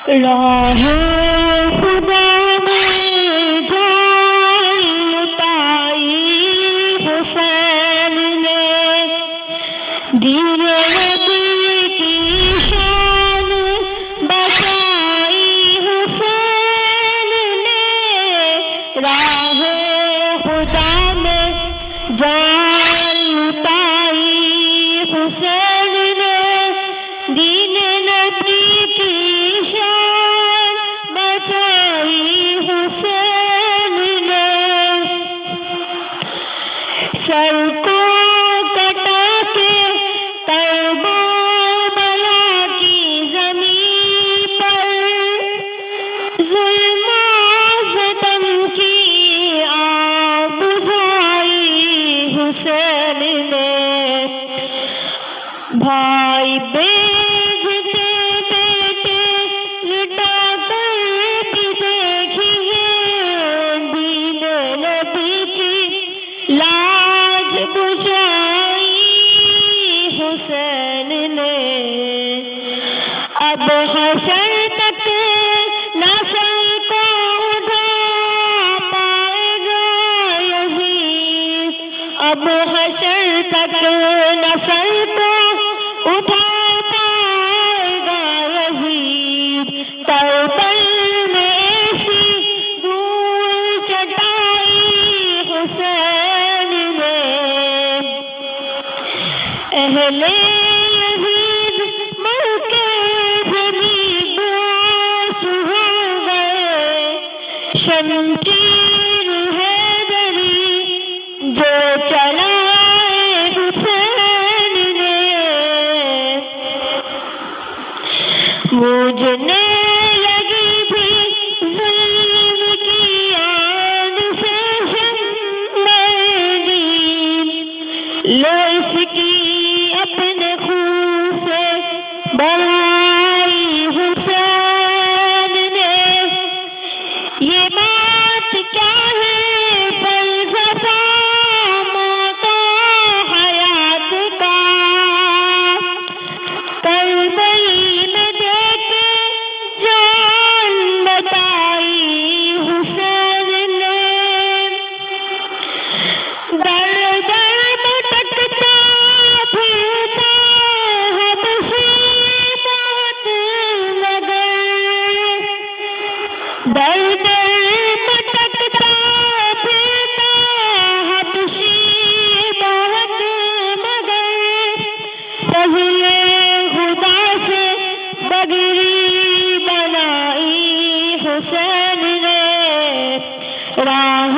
راہ خدا میں جان لٹائی حسین نے، دین نبی کی شان بچائی حسین نے، راہ خدا میں جان لٹائی حسین نے، دین نبی کی شان بچائی حسین نے، سر کو کٹا کے کربلا کی زمین پر ظلم و ستم کی آگ بجھائی حسین نے، بھائی بیچتے بیٹے لٹا کر بھی دیکھیے، دین نبی کی لاج بجھائی حسین نے، اب حشر تک نسل کو اٹھا پائے گا یزید، اب حشر تک نسل کو اٹھا پائے گا یزید، تل تل میں ایسی دھول چٹائی حسین نے، اہل یزید مر کے زمین بوس ہو گئے، شمشیر حیدری جو چلائے حسین نے، مجھنے لگی بھی ظلم کی آن سے شمع دین، لو اس کی اپنے خون سے بڑھائی حسین نے، یہ بات کیا ہے فلسفہ موت و حیات کا، کربلا میں دے کے جان بتائی حسین نے، در در بھٹکتا پھرتا حبشی بہت مگر، در در بھٹکتا پھرتا حبشی بہت مگر، فضل خدا سے بگڑی بنائی حسین نے، راہ